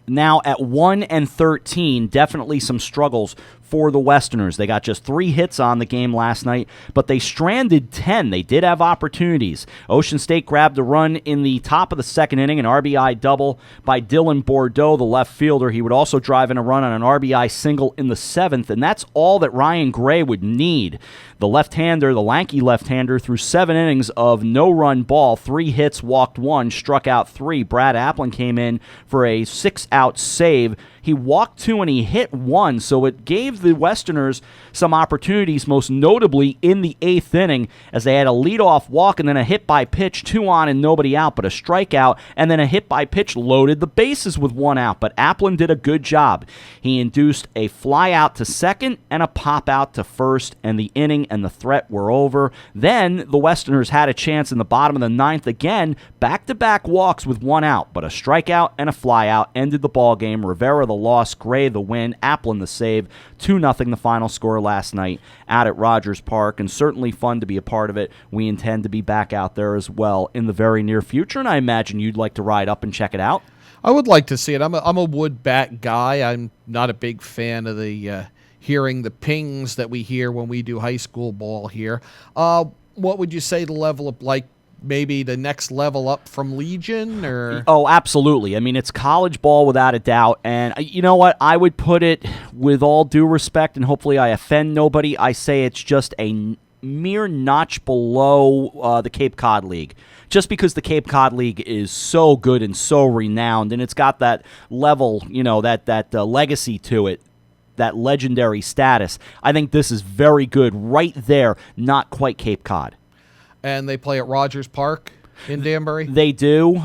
now at 1-13, definitely some struggles for the Westerners. They got just 3 hits on the game last night, but they stranded 10. They did have opportunities. Ocean State grabbed a run in the top of the second inning, an RBI double by Dylan Bordeaux, the left fielder. He would also drive in a run on an RBI single in the 7th, and that's all that Ryan Gray would need. The left-hander, the lanky left-hander, threw 7 innings of no-run ball, 3 hits, walked 1, struck out 3. Brad Applin came in for a 6-out save. He walked 2 and he hit 1, so it gave the Westerners some opportunities, most notably in the 8th inning, as they had a leadoff walk and then a hit by pitch, 2 on and nobody out, but a strikeout, and then a hit by pitch loaded the bases with 1 out. But Applin did a good job. He induced a fly out to second and a pop out to first, and the inning and the threat were over. Then the Westerners had a chance in the bottom of the 9th again, back-to-back walks with 1 out, but a strikeout and a fly out ended the ball game. Rivera, the loss, Gray the win, Applin the save. 2-0 the final score last night out at Rogers Park, and certainly fun to be a part of it. We intend to be back out there as well in the very near future, and I imagine you'd like to ride up and check it out. I would like to see it. I'm a wood bat guy. I'm not a big fan of the hearing the pings that we hear when we do high school ball here. What would you say the level of, like, maybe the next level up from Legion? Or Oh, absolutely. I mean, it's college ball without a doubt. And you know what? I would put it, with all due respect, and hopefully I offend nobody, I say it's just a mere notch below the Cape Cod League. Just because the Cape Cod League is so good and so renowned, and it's got that level, that legacy to it, that legendary status. I think this is very good right there, not quite Cape Cod. And they play at Rogers Park in Danbury? They do,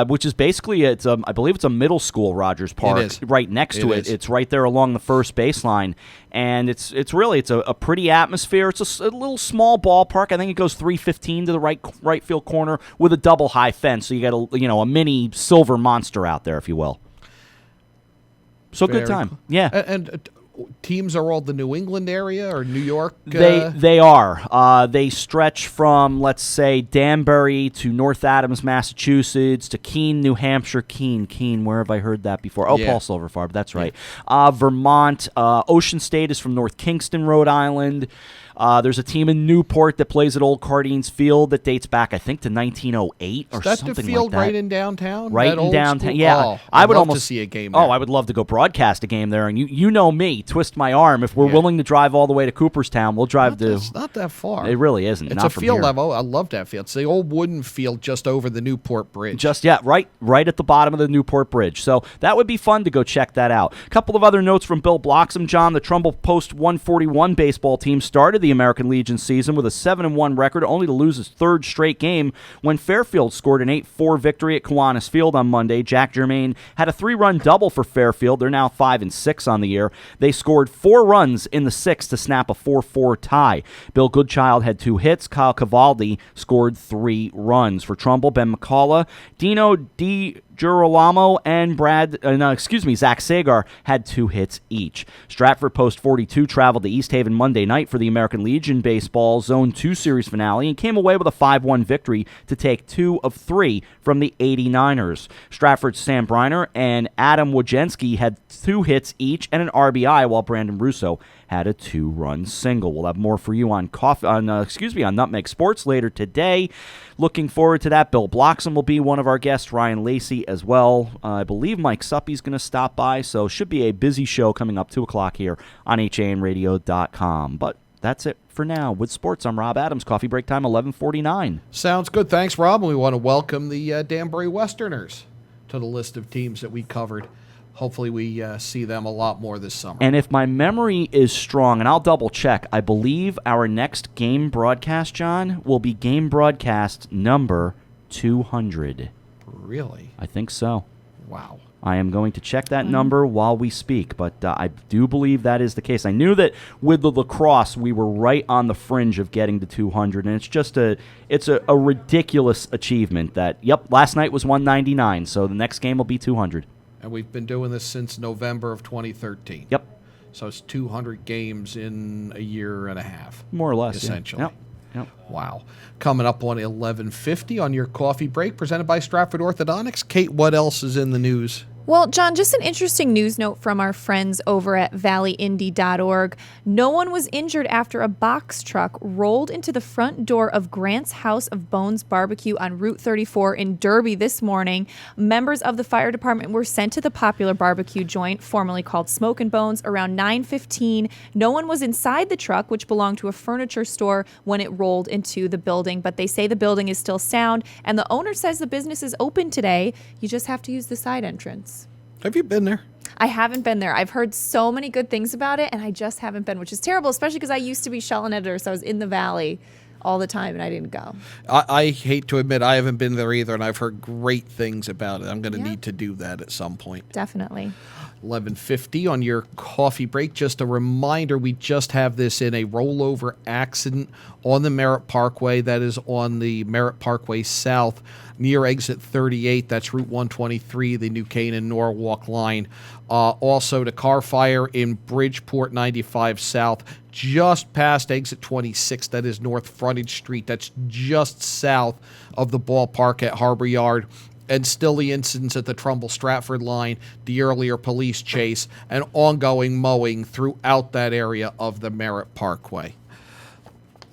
which is basically, I believe it's a middle school, Rogers Park. It is. Right next to it. It's right there along the first baseline. And it's a pretty atmosphere. It's a little small ballpark. I think it goes 315 to the right field corner with a double high fence. So you got a mini silver monster out there, if you will. So good time. Cool. Yeah. And teams are all the New England area or New York? They are. They stretch from, let's say, Danbury to North Adams, Massachusetts, to Keene, New Hampshire. Keene, where have I heard that before? Oh, yeah. Paul Silverfarb, that's right. Vermont. Ocean State is from North Kingston, Rhode Island. There's a team in Newport that plays at Old Cardines Field that dates back, I think, to 1908 or something like that. Is that the field right in downtown? Right in downtown, yeah. Oh, I would love to see a game there. Oh, I would love to go broadcast a game there. And you know me, twist my arm. If we're willing to drive all the way to Cooperstown, we'll drive to... It's not that far. It really isn't. It's not a from field here. level. I love that field. It's the old wooden field just over the Newport Bridge. Right at the bottom of the Newport Bridge. So that would be fun to go check that out. A couple of other notes from Bill Bloxham, John. The Trumbull Post 141 baseball team started the American Legion season with a 7-1 record, only to lose his third straight game when Fairfield scored an 8-4 victory at Kiwanis Field on Monday. Jack Germain had a 3-run double for Fairfield. They're now 5-6 on the year. They scored 4 runs in the 6th to snap a 4-4 tie. Bill Goodchild had 2 hits. Kyle Cavaldi scored 3 runs. For Trumbull, Ben McCullough, Dino Girolamo and Zach Sagar had 2 hits each. Stratford Post 42 traveled to East Haven Monday night for the American Legion Baseball Zone 2 series finale and came away with a 5-1 victory to take 2 of 3 from the 89ers. Stratford's Sam Briner and Adam Wojcinski had 2 hits each and an RBI, while Brandon Russo had a 2-run single. We'll have more for you on Nutmeg Sports later today. Looking forward to that. Bill Bloxham will be one of our guests, Ryan Lacey as well. I believe Mike Suppy's going to stop by, so should be a busy show coming up 2 o'clock here on HANradio.com. But that's it for now. With sports, I'm Rob Adams. Coffee break time, 11:49. Sounds good. Thanks, Rob. And we want to welcome the Danbury Westerners to the list of teams that we covered. Hopefully we see them a lot more this summer. And if my memory is strong, and I'll double check, I believe our next game broadcast, John, will be game broadcast number 200. Really? I think so. Wow. I am going to check that number while we speak, but I do believe that is the case. I knew that with the lacrosse, we were right on the fringe of getting to 200, and it's just a ridiculous achievement that, last night was 199, so the next game will be 200. And we've been doing this since November of 2013. Yep. So it's 200 games in a year and a half. More or less, essentially. Yeah. Yep. Wow. Coming up on 11:50 on your coffee break, presented by Stratford Orthodontics. Kate, what else is in the news? Well, John, just an interesting news note from our friends over at valleyindy.org. No one was injured after a box truck rolled into the front door of Grant's House of Bones Barbecue on Route 34 in Derby this morning. Members of the fire department were sent to the popular barbecue joint, formerly called Smoke and Bones, around 9:15. No one was inside the truck, which belonged to a furniture store, when it rolled into the building. But they say the building is still sound, and the owner says the business is open today. You just have to use the side entrance. Have you been there? I haven't been there. I've heard so many good things about it, and I just haven't been, which is terrible, especially because I used to be Shelton editor, so I was in the Valley all the time, and I didn't go. I hate to admit I haven't been there either, and I've heard great things about it. I'm going to need to do that at some point. Definitely. 11:50 on your coffee break. Just a reminder, we just have this in a rollover accident on the Merritt Parkway. That is on the Merritt Parkway South near exit 38. That's Route 123, the New Canaan Norwalk line. Also, the car fire in Bridgeport 95 South, just past exit 26. That is North Frontage Street. That's just south of the ballpark at Harbor Yard. And still the incidents at the Trumbull-Stratford line, the earlier police chase, and ongoing mowing throughout that area of the Merritt Parkway.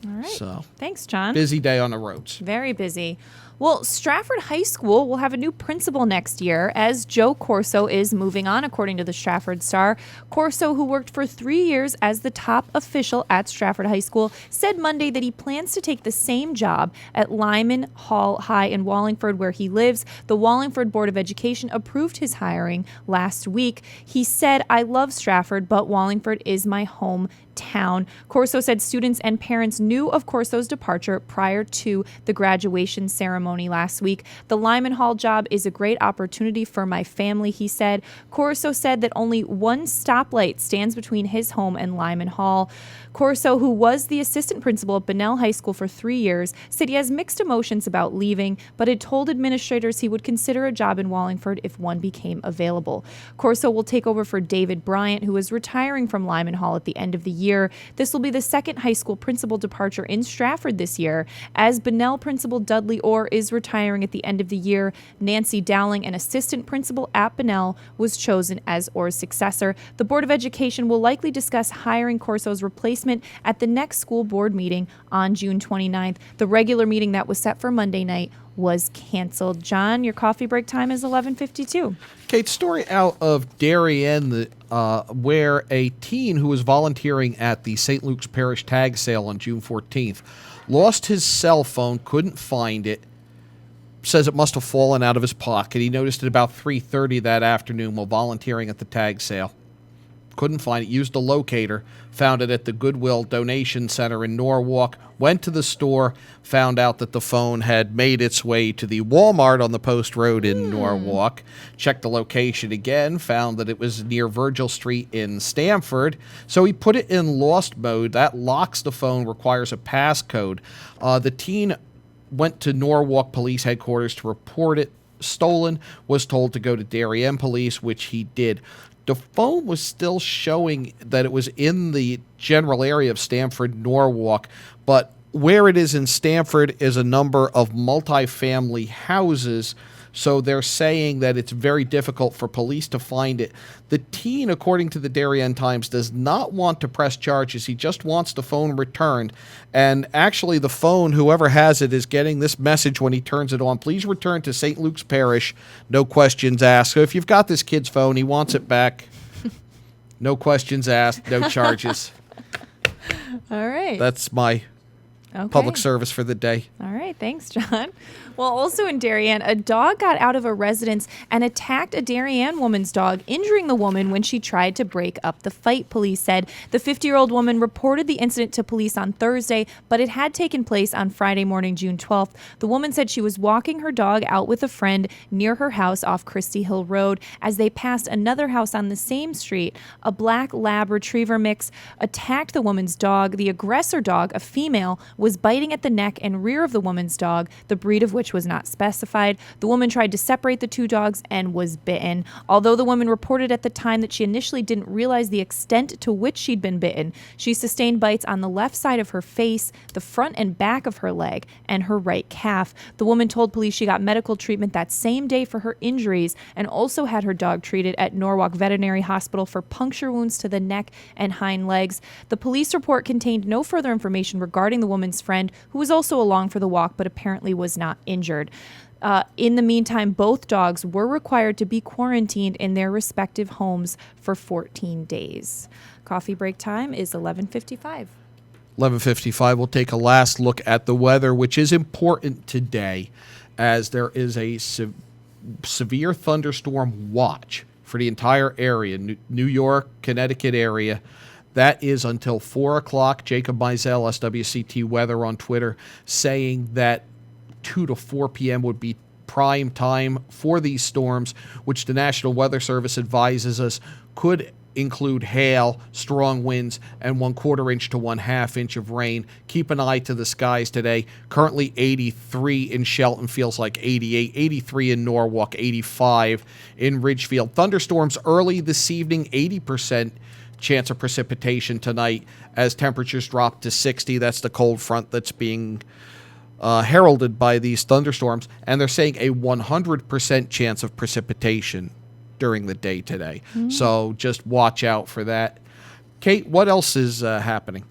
All right. So, thanks, John. busy day on the roads. Very busy. Well, Stratford High School will have a new principal next year as Joe Corso is moving on, according to the Stratford Star. Corso, who worked for 3 years as the top official at Stratford High School, said Monday that he plans to take the same job at Lyman Hall High in Wallingford, where he lives. The Wallingford Board of Education approved his hiring last week. He said, "I love Stratford, but Wallingford is my hometown." Corso said students and parents knew of Corso's departure prior to the graduation ceremony last week. "The Lyman Hall job is a great opportunity for my family," he said. Corso said that only one stoplight stands between his home and Lyman Hall. Corso, who was the assistant principal at Bunnell High School for 3 years, said he has mixed emotions about leaving, but had told administrators he would consider a job in Wallingford if one became available. Corso will take over for David Bryant, who is retiring from Lyman Hall at the end of the year. This will be the second high school principal departure in Stratford this year, as Bunnell principal Dudley Orr is retiring at the end of the year. Nancy Dowling, an assistant principal at Bunnell, was chosen as Orr's successor. The Board of Education will likely discuss hiring Corso's replacement at the next school board meeting on June 29th. The regular meeting that was set for Monday night was canceled. John, your coffee break time is 11:52. Kate, story out of Darien where a teen who was volunteering at the St. Luke's Parish tag sale on June 14th lost his cell phone, couldn't find it, says it must have fallen out of his pocket. He noticed it about 3:30 that afternoon while volunteering at the tag sale. Couldn't find it, used a locator, found it at the Goodwill Donation Center in Norwalk, went to the store, found out that the phone had made its way to the Walmart on the Post Road in Norwalk, checked the location again, found that it was near Virgil Street in Stamford, so he put it in lost mode. That locks the phone, requires a passcode. The teen went to Norwalk Police Headquarters to report it stolen, was told to go to Darien Police, which he did. The phone was still showing that it was in the general area of Stamford, Norwalk, but where it is in Stamford is a number of multifamily houses, so they're saying that it's very difficult for police to find it. The teen, according to the Darien Times, does not want to press charges. He just wants the phone returned. And actually, the phone, whoever has it, is getting this message when he turns it on. Please return to St. Luke's Parish. No questions asked. So if you've got this kid's phone, he wants it back. No questions asked. No charges. All right. That's my public service for the day. All right. Thanks, John. Well, also in Darien, a dog got out of a residence and attacked a Darien woman's dog, injuring the woman when she tried to break up the fight, police said. The 50-year-old woman reported the incident to police on Thursday, but it had taken place on Friday morning, June 12th. The woman said she was walking her dog out with a friend near her house off Christie Hill Road. As they passed another house on the same street, a black lab retriever mix attacked the woman's dog. The aggressor dog, a female, was biting at the neck and rear of the woman's dog, the breed of which was not specified. The woman tried to separate the two dogs and was bitten. Although the woman reported at the time that she initially didn't realize the extent to which she'd been bitten, she sustained bites on the left side of her face, the front and back of her leg, and her right calf. The woman told police she got medical treatment that same day for her injuries and also had her dog treated at Norwalk Veterinary Hospital for puncture wounds to the neck and hind legs. The police report contained no further information regarding the woman's friend, who was also along for the walk but apparently was not injured. In the meantime, both dogs were required to be quarantined in their respective homes for 14 days. Coffee break time is 11:55. 11:55, we'll take a last look at the weather, which is important today as there is a severe thunderstorm watch for the entire area, New York, Connecticut area, That is until 4 o'clock. Jacob Mizell, SWCT Weather on Twitter, saying that 2 to 4 p.m. would be prime time for these storms, which the National Weather Service advises us could include hail, strong winds, and 1/4 inch to 1/2 inch of rain. Keep an eye to the skies today. Currently 83 in Shelton, feels like 88, 83 in Norwalk, 85 in Ridgefield. Thunderstorms early this evening, 80% chance of precipitation tonight as temperatures drop to 60. That's the cold front that's being heralded by these thunderstorms, and they're saying a 100% chance of precipitation during the day today. So just watch out for that. Kate, what else is happening?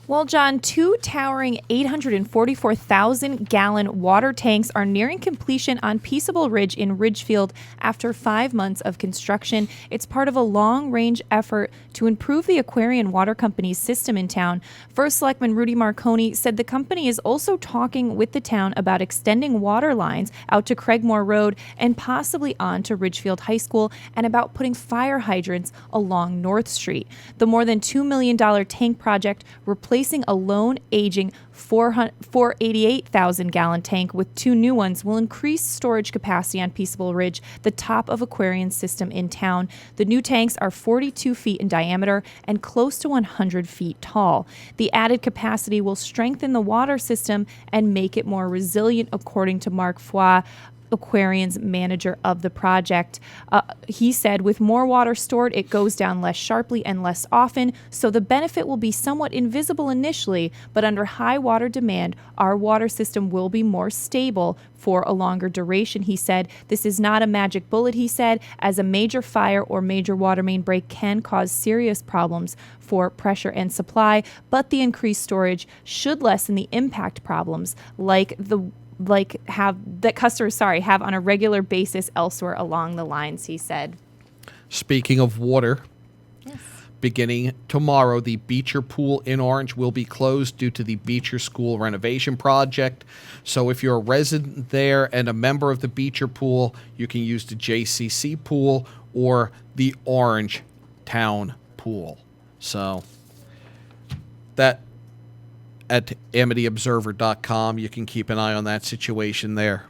Well, John, 2 towering 844,000-gallon water tanks are nearing completion on Peaceable Ridge in Ridgefield after 5 months of construction. It's part of a long-range effort to improve the Aquarian Water Company's system in town. First Selectman Rudy Marconi said the company is also talking with the town about extending water lines out to Craigmore Road and possibly on to Ridgefield High School, and about putting fire hydrants along North Street. The more than $2 million tank project replacing a lone aging 488,000-gallon tank with 2 new ones will increase storage capacity on Peaceable Ridge, the top of Aquarian system in town. The new tanks are 42 feet in diameter and close to 100 feet tall. The added capacity will strengthen the water system and make it more resilient, according to Mark Foy, Aquarian's manager of the project. He said, with more water stored, it goes down less sharply and less often, so the benefit will be somewhat invisible initially, but under high water demand, our water system will be more stable for a longer duration, he said. This is not a magic bullet, he said, as a major fire or major water main break can cause serious problems for pressure and supply, but the increased storage should lessen the impact problems customers have on a regular basis elsewhere along the lines, he said. Speaking of water, beginning tomorrow, the Beecher Pool in Orange will be closed due to the Beecher School renovation project. So if you're a resident there and a member of the Beecher Pool, you can use the JCC pool or the Orange Town Pool. So that at amityobserver.com. You can keep an eye on that situation there.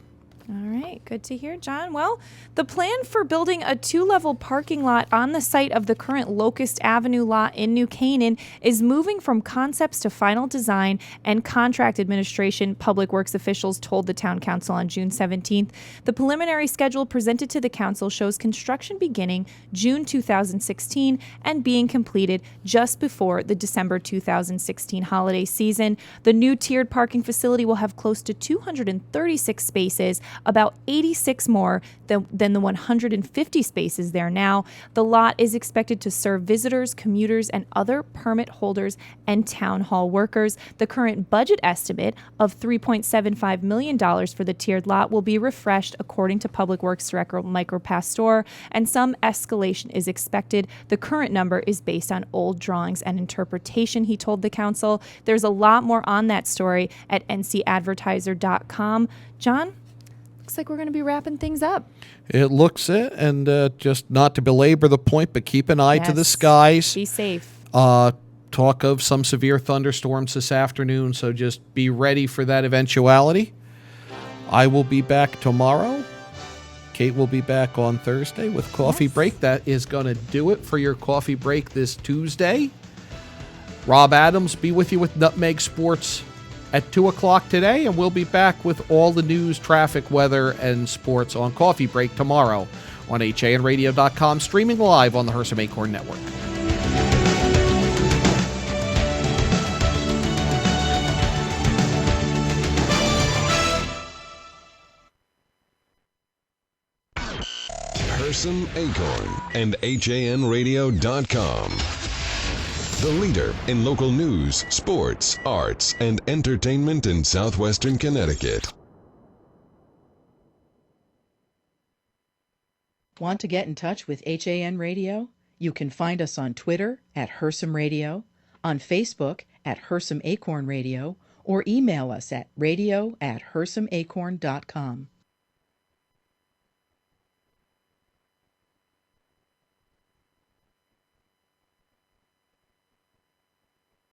All right, good to hear, John. Well, the plan for building a 2-level parking lot on the site of the current Locust Avenue lot in New Canaan is moving from concepts to final design and contract administration, Public Works officials told the town council on June 17th. The preliminary schedule presented to the council shows construction beginning June 2016 and being completed just before the December 2016 holiday season. The new tiered parking facility will have close to 236 spaces, about 86 more than the 150 spaces there now. The lot is expected to serve visitors, commuters, and other permit holders and town hall workers. The current budget estimate of $3.75 million for the tiered lot will be refreshed, according to Public Works Director Michael Pastor, and some escalation is expected. The current number is based on old drawings and interpretation, he told the council. There's a lot more on that story at ncadvertiser.com. John? Looks like we're going to be wrapping things up. It looks it, and just not to belabor the point, but keep an eye to the skies. Be safe. Talk of some severe thunderstorms this afternoon, so just be ready for that eventuality. I will be back tomorrow. Kate will be back on Thursday with Coffee Break. That is going to do it for your Coffee Break this Tuesday. Rob Adams be with you with Nutmeg Sports at 2 o'clock today, and we'll be back with all the news, traffic, weather, and sports on Coffee Break tomorrow on HANradio.com, streaming live on the Hersam Acorn Network. Hersam Acorn and HANradio.com. The leader in local news, sports, arts, and entertainment in southwestern Connecticut. Want to get in touch with HAN Radio? You can find us on Twitter at Hersam Radio, on Facebook at Hersam Acorn Radio, or email us at radio@hersamacorn.com.